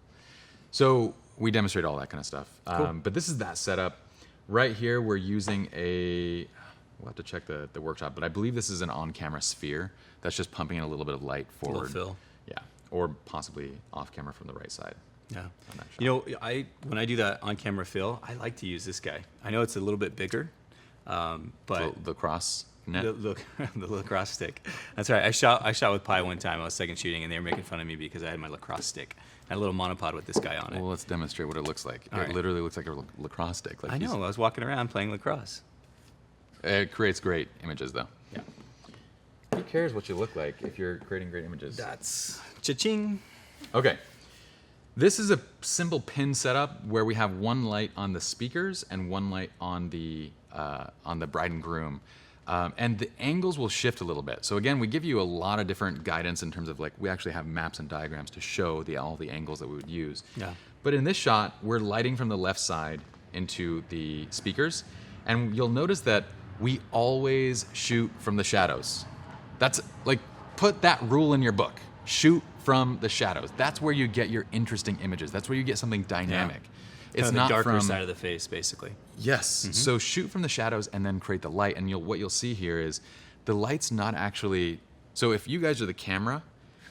So we demonstrate all that kind of stuff. Cool. But this is that setup. Right here, we're using we'll have to check the workshop, but I believe this is an on-camera sphere that's just pumping in a little bit of light forward. fill. Yeah, or possibly off-camera from the right side. Yeah. on that shot. You know, when I do that on-camera fill, I like to use this guy. I know it's a little bit bigger, but the cross net. the lacrosse stick. That's right. I shot with Pye one time. I was second shooting, and they were making fun of me because I had my lacrosse stick. I had a little monopod with this guy on it. Well, let's demonstrate what it looks like. All It right. literally looks like a lacrosse stick. Like I know. I was walking around playing lacrosse. It creates great images, though. Yeah. cares what you look like if you're creating great images? That's cha-ching. Okay. This is a simple pin setup where we have one light on the speakers and one light on the bride and groom. And the angles will shift a little bit. So again, we give you a lot of different guidance in terms of like, we actually have maps and diagrams to show all the angles that we would use. Yeah. But in this shot, we're lighting from the left side into the speakers. And you'll notice that we always shoot from the shadows. That's like, put that rule in your book. Shoot from the shadows. That's where you get your interesting images. That's where you get something dynamic. It's It's the not darker from side of the face, basically. Yes. So shoot from the shadows and then create the light. And what you'll see here is the light's not actually. So if you guys are the camera,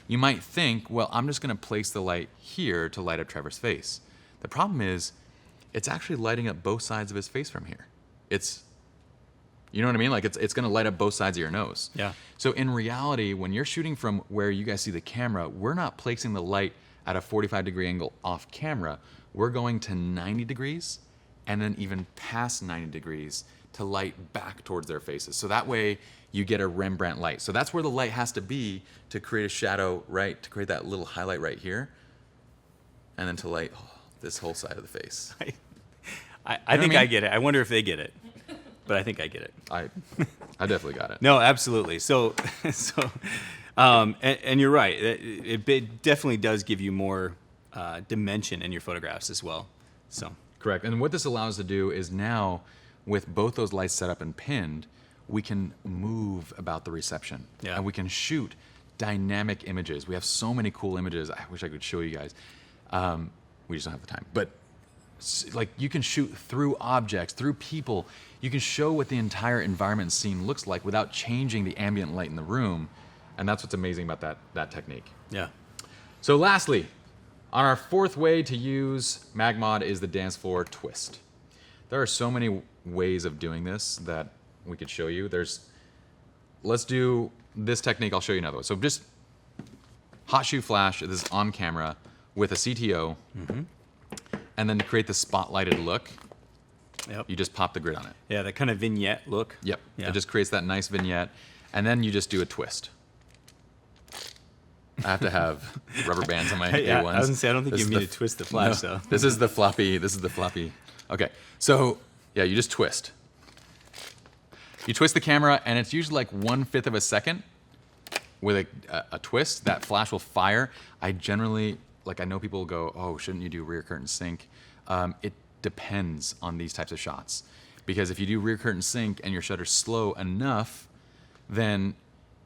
you might think, well, I'm just going to place the light here to light up Trevor's face. The problem is, it's actually lighting up both sides of his face from here. You know what I mean? Like it's going to light up both sides of your nose. Yeah. So in reality, when you're shooting from where you guys see the camera, we're not placing the light at a 45-degree angle off camera. We're going to 90 degrees and then even past 90 degrees to light back towards their faces. So that way you get a Rembrandt light. So that's where the light has to be to create a shadow, right? To create that little highlight right here. And then to light this whole side of the face. I think mean? I get it. I wonder if they get it. But I think I get it. I definitely got it. No, absolutely. And you're right. It definitely does give you more dimension in your photographs as well. So Correct. And what this allows us to do is now, with both those lights set up and pinned, we can move about the reception. Yeah. And we can shoot dynamic images. We have so many cool images. I wish I could show you guys. We just don't have the time. But like you can shoot through objects, through people. You can show what the entire environment scene looks like without changing the ambient light in the room. And that's what's amazing about that technique. yeah. So lastly, on our fourth way to use Magmod is the dance floor twist. There are so many ways of doing this that we could show you. Let's do this technique. I'll show you another one. So just hot shoe flash, this is on camera with a CTO. And then to create the spotlighted look, Yep. you just pop the grid on it. Yeah, that kind of vignette look. Yep. Yeah. It just creates that nice vignette. And then you just do a twist. I have to have rubber bands on my Yeah, A1s. I was gonna say I don't think This you is mean the- to twist the flash No, though. This is the floppy. Okay. So yeah, you just twist. You twist the camera, and it's usually like 1/5 of a second. With a twist, that flash will fire. I generally, I know people go, oh, shouldn't you do rear curtain sync? It depends on these types of shots. Because if you do rear curtain sync and your shutter's slow enough, then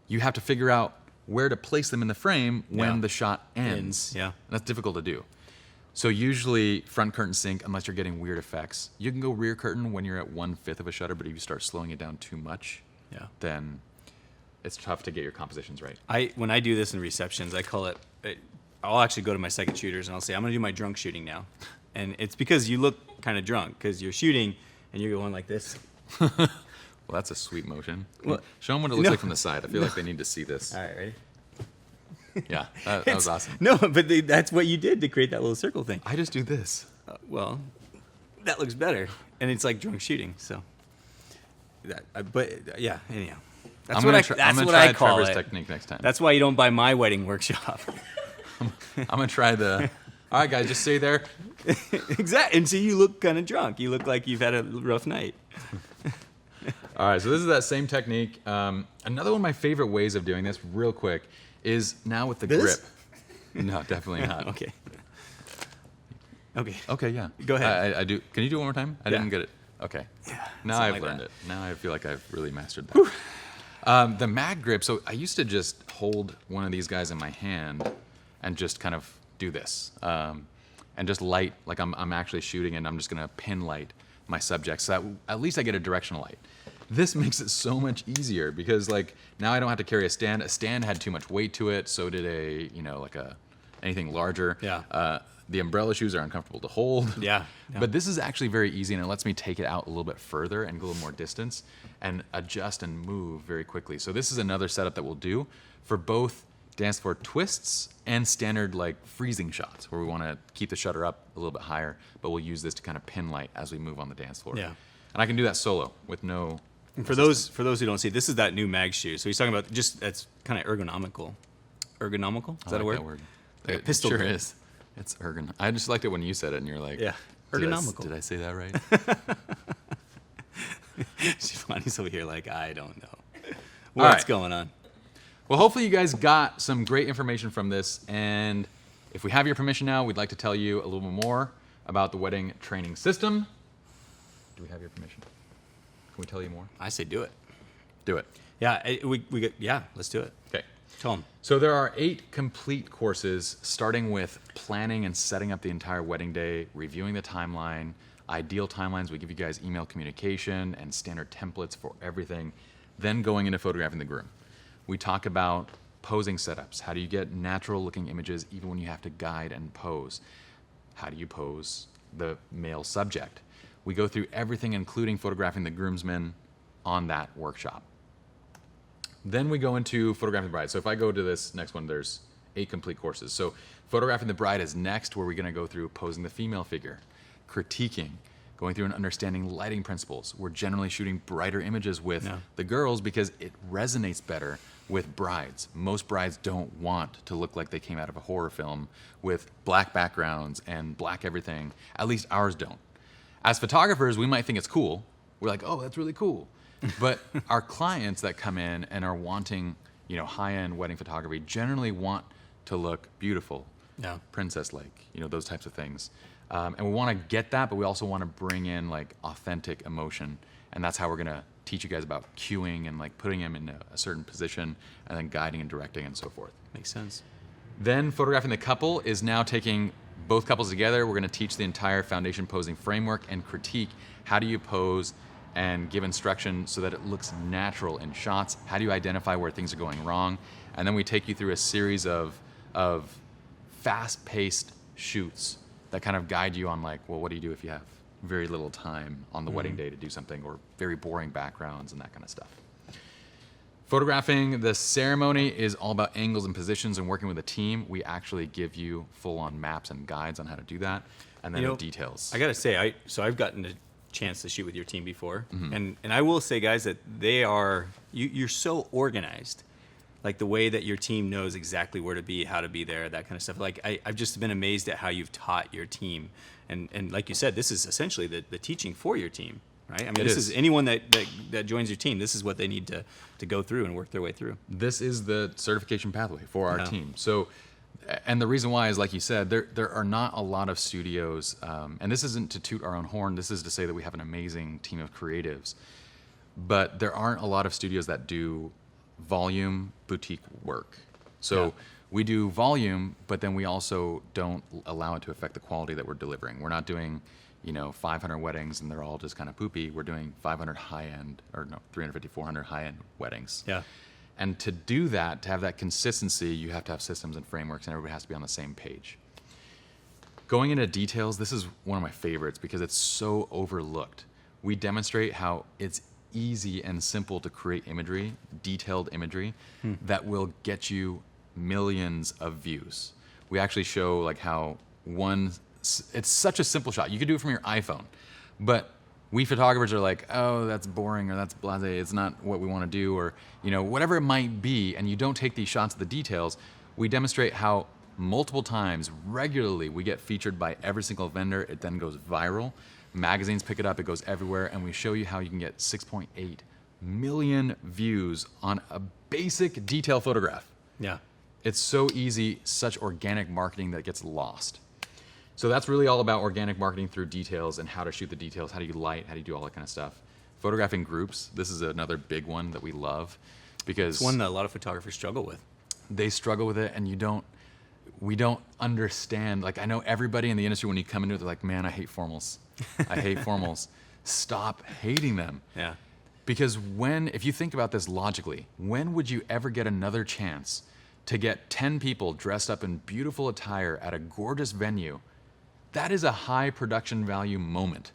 you have to figure out where to place them in the frame when Yeah. the shot ends. Yeah. And that's difficult to do. So usually front curtain sync, unless you're getting weird effects, you can go rear curtain when you're at 1/5 of a shutter, but if you start slowing it down too much, Yeah. then it's tough to get your compositions right. When I do this in receptions, I call it. I'll actually go to my second shooters and I'll say, I'm gonna do my drunk shooting now, and it's because you look kind of drunk because you're shooting and you're going like this. Well, that's a sweet motion. Well, Show them what it looks no. like from the side. I feel like they need to see this. All right, ready? Yeah, that was awesome. No, but that's what you did to create that little circle thing. I just do this. Well, that looks better, and it's like drunk shooting. So, yeah. Anyhow, that's I'm what gonna I. try, That's I'm gonna what try I call Trevor's it. technique next time. That's why you don't buy my wedding workshop. I'm gonna try the. All right, guys, just stay there. Exactly. And so you look kind of drunk. You look like you've had a rough night. All right, so this is that same technique. Another one of my favorite ways of doing this, real quick, is now with the This? grip. No, definitely not. Okay. Okay. Okay, yeah. Go ahead. I do. Can you do it one more time? I Yeah. didn't get it. Okay. Yeah. Now something I've like learned that. it. Now I feel like I've really mastered that. The mag grip. So I used to just hold one of these guys in my hand and just kind of do this, and just light like I'm actually shooting, and I'm just gonna pin light my subject so that at least I get a directional light. This makes it so much easier because now I don't have to carry a stand. A stand had too much weight to it. So did anything larger. Yeah. The umbrella shoes are uncomfortable to hold. Yeah. But this is actually very easy, and it lets me take it out a little bit further and go a little more distance and adjust and move very quickly. So this is another setup that we'll do for both dance floor twists and standard freezing shots where we want to keep the shutter up a little bit higher, but we'll use this to kind of pin light as we move on the dance floor. Yeah. And I can do that solo with no And for those who don't see, this is that new mag shoe. So he's talking about just that's kind of ergonomical. Ergonomical? Is that a word? That word. Like a It pistol sure grip. is. It's ergon. I just liked it when you said it, and you're like, Yeah. Ergonomical. Did I say that right? Shivani's over here like, I don't know. All What's right. going on? Well, hopefully you guys got some great information from this, and if we have your permission now, we'd like to tell you a little bit more about the wedding training system. Do we have your permission? Can we tell you more? I say do it. Do it. Yeah, let's do it. Okay. Tell him. So there are 8 complete courses, starting with planning and setting up the entire wedding day, reviewing the timeline, ideal timelines. We give you guys email communication and standard templates for everything, then going into photographing the groom. We talk about posing setups. How do you get natural looking images even when you have to guide and pose? How do you pose the male subject? We go through everything, including photographing the groomsmen on that workshop. Then we go into photographing the bride. So if I go to this next one, there's 8 complete courses. So photographing the bride is next, where we're going to go through posing the female figure, critiquing, going through and understanding lighting principles. We're generally shooting brighter images with the girls because it resonates better with brides. Most brides don't want to look like they came out of a horror film with black backgrounds and black everything. At least ours don't. As photographers, we might think it's cool. We're like, oh, that's really cool. But our clients that come in and are wanting, high-end wedding photography generally want to look beautiful, princess-like, those types of things. And we want to get that, but we also want to bring in like authentic emotion, and that's how we're gonna teach you guys about cueing and like putting them in a certain position, and then guiding and directing and so forth. Makes sense. Then photographing the couple is now taking both couples together. We're going to teach the entire foundation posing framework and critique. How do you pose and give instruction so that it looks natural in shots? How do you identify where things are going wrong? And then we take you through a series of fast-paced shoots that kind of guide you on like, well, what do you do if you have very little time on the wedding day to do something, or very boring backgrounds and that kind of stuff. Photographing the ceremony is all about angles and positions and working with a team. We actually give you full-on maps and guides on how to do that, and then the details. I gotta say, I've gotten a chance to shoot with your team before, and I will say, guys, that they are you're so organized, like the way that your team knows exactly where to be, how to be there, that kind of stuff. Like I've just been amazed at how you've taught your team, and like you said, this is essentially the teaching for your team. Right? I mean, this is anyone that joins your team. This is what they need to go through and work their way through. This is the certification pathway for our team. So, and the reason why is, like you said, there are not a lot of studios, and this isn't to toot our own horn. This is to say that we have an amazing team of creatives, but there aren't a lot of studios that do volume boutique work. So we do volume, but then we also don't allow it to affect the quality that we're delivering. We're not doing 500 weddings and they're all just kind of poopy. We're doing 500 high-end, 350, 400 high-end weddings. Yeah. And to do that, to have that consistency, you have to have systems and frameworks, and everybody has to be on the same page. Going into details, this is one of my favorites because it's so overlooked. We demonstrate how it's easy and simple to create imagery, detailed imagery, that will get you millions of views. We actually show like how it's such a simple shot. You could do it from your iPhone, but we photographers are like, oh, that's boring, or that's blasé. It's not what we want to do, or whatever it might be. And you don't take these shots of the details. We demonstrate how multiple times, regularly, we get featured by every single vendor. It then goes viral. Magazines pick it up. It goes everywhere. And we show you how you can get 6.8 million views on a basic detail photograph. Yeah. It's so easy, such organic marketing that gets lost. So that's really all about organic marketing through details and how to shoot the details, how do you light, how do you do all that kind of stuff. Photographing groups, this is another big one that we love because It's one that a lot of photographers struggle with. They struggle with it, and we don't understand. Like, I know everybody in the industry, when you come into it, they're like, man, I hate formals. I hate formals. Stop hating them. Yeah. Because if you think about this logically, when would you ever get another chance to get 10 people dressed up in beautiful attire at a gorgeous venue? That is a high production value moment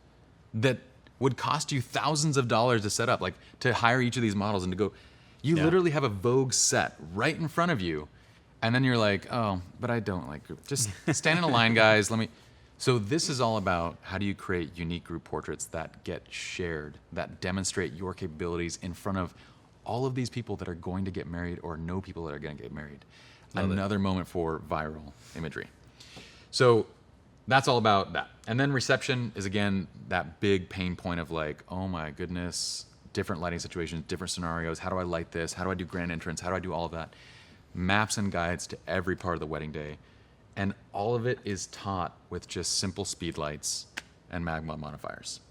that would cost you thousands of dollars to set up, like to hire each of these models and to go. You literally have a Vogue set right in front of you, and then you're like, oh, but I don't like group. Just stand in a line, guys. So this is all about how do you create unique group portraits that get shared, that demonstrate your capabilities in front of all of these people that are going to get married or know people that are going to get married. Love it. Another moment for viral imagery. So that's all about that. And then reception is, again, that big pain point of like, oh my goodness, different lighting situations, different scenarios. How do I light this? How do I do grand entrance? How do I do all of that? Maps and guides to every part of the wedding day. And all of it is taught with just simple speed lights and Magmod modifiers.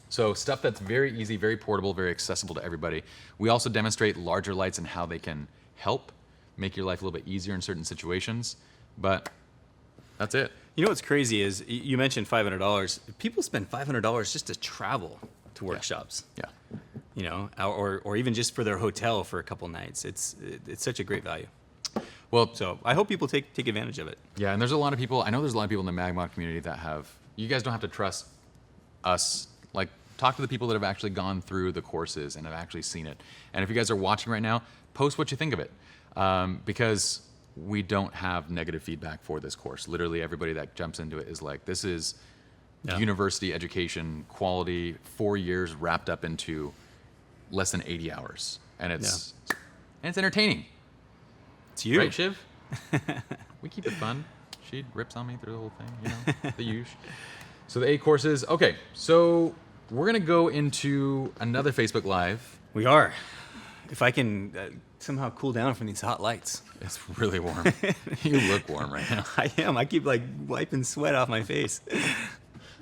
So stuff that's very easy, very portable, very accessible to everybody. We also demonstrate larger lights and how they can help make your life a little bit easier in certain situations. But that's it. You know what's crazy is you mentioned $500. People spend $500 just to travel to workshops. Yeah. You know, or even just for their hotel for a couple nights. It's such a great value. Well, So I hope people take advantage of it. yeah, and there's a lot of people, I know there's a lot of people in the Magmod community that have, you guys don't have to trust us. Like, talk to the people that have actually gone through the courses and have actually seen it. And if you guys are watching right now, post what you think of it. Because we don't have negative feedback for this course. Literally everybody that jumps into it is like, this is university education quality, 4 years wrapped up into less than 80 hours. And it's entertaining. It's you. Right, Shiv? We keep it fun. She rips on me through the whole thing, you know, the usual. So the 8 courses. Okay, so we're going to go into another Facebook Live. We are. If I can somehow cool down from these hot lights. It's really warm. You look warm right now. I am. I keep like wiping sweat off my face.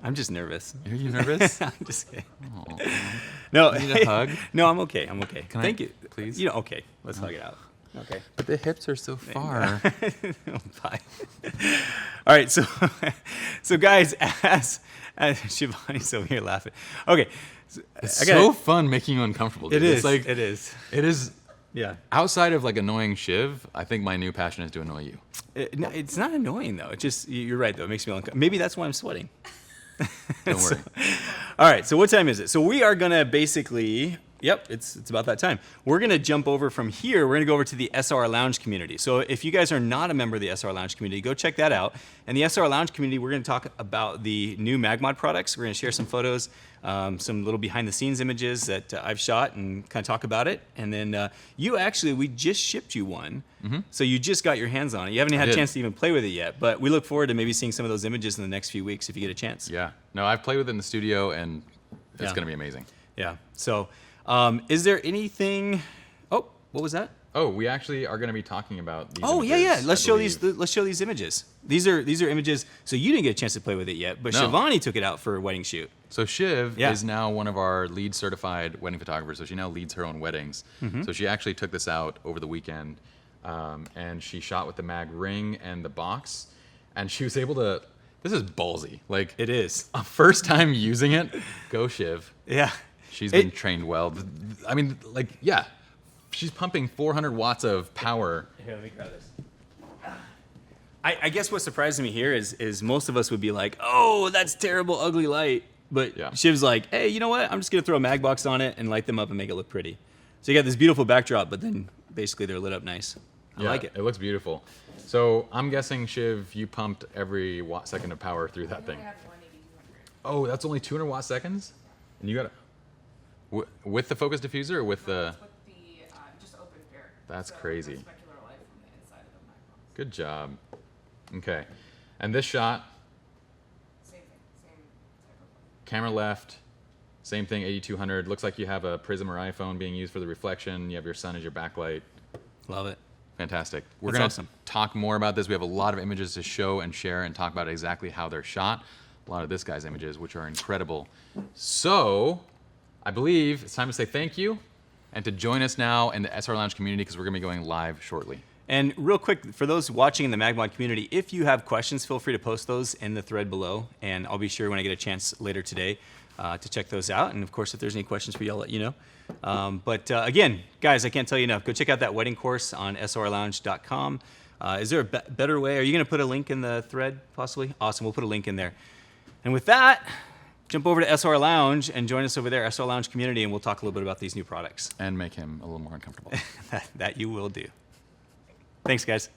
I'm just nervous. Are you nervous? I'm just kidding. Oh, No, you need a hug? No, I'm okay. I'm okay. Can Thank I, you. please? You know, okay. Let's hug it out. Okay. But the hips are so far. Bye. All right, so guys, as Shivani's over here laughing. Okay, It's so fun making you uncomfortable. Dude. It is. It's like, it is. It is. Yeah. Outside of like annoying Shiv, I think my new passion is to annoy you. No, it's not annoying though. It just you're right though. It makes me uncomfortable. Maybe that's why I'm sweating. Don't worry. All right, so what time is it? So we are gonna basically, yep, it's about that time. We're gonna jump over from here. We're gonna go over to the SR Lounge community. So if you guys are not a member of the SR Lounge community, go check that out. And the SR Lounge community, we're gonna talk about the new Magmod products. We're gonna share some photos, some little behind the scenes images that I've shot and kind of talk about it. And then we just shipped you one. So you just got your hands on it. You haven't had a did. chance to even play with it yet, but we look forward to maybe seeing some of those images in the next few weeks if you get a chance. Yeah. No, I've played with it in the studio, and it's Yeah. going to be amazing. Yeah. So, is there anything? Oh, what was that? Oh, we actually are going to be talking about these Oh, images, yeah. Let's I show believe. these. Let's show these images. These are images. So you didn't get a chance to play with it yet, but No. Shivani took it out for a wedding shoot. So Shiv Yeah. is now one of our lead certified wedding photographers. So she now leads her own weddings. So she actually took this out over the weekend, and she shot with the mag ring and the box, and she was able to. This is ballsy. Like It is. a first time using it. Go Shiv. Yeah. She's been trained well. I mean, like, yeah, she's pumping 400 watts of power. Here, let me grab this. I guess what surprises me here is most of us would be like, oh, that's terrible, ugly light. But Yeah. Shiv's like, hey, you know what? I'm just going to throw a mag box on it and light them up and make it look pretty. So you got this beautiful backdrop, but then basically they're lit up nice. I like it. It looks beautiful. So I'm guessing, Shiv, you pumped every watt second of power through that I thing. only have 180, 200. Oh, that's only 200 watt seconds? And you got it with the focus diffuser or with the... It's with the just open fair. That's So crazy. there's specular light from the inside of the microns. Good job. Okay. And this shot, Same thing, same type of light. camera left, same thing, 8200. Looks like you have a Prism or iPhone being used for the reflection. You have your sun as your backlight. Love it. Fantastic. We're That's going to awesome. talk more about this. We have a lot of images to show and share and talk about exactly how they're shot. A lot of this guy's images, which are incredible. So I believe it's time to say thank you and to join us now in the SR Lounge community because we're going to be going live shortly. And real quick, for those watching in the Magmod community, if you have questions, feel free to post those in the thread below. And I'll be sure when I get a chance later today to check those out. And of course, if there's any questions for you, I'll let you know. But again, guys, I can't tell you enough. Go check out that wedding course on srlounge.com. Is there a better way? Are you going to put a link in the thread, possibly? Awesome. We'll put a link in there. And with that, jump over to SR Lounge and join us over there, SR Lounge community, and we'll talk a little bit about these new products. And make him a little more uncomfortable. That you will do. Thanks, guys.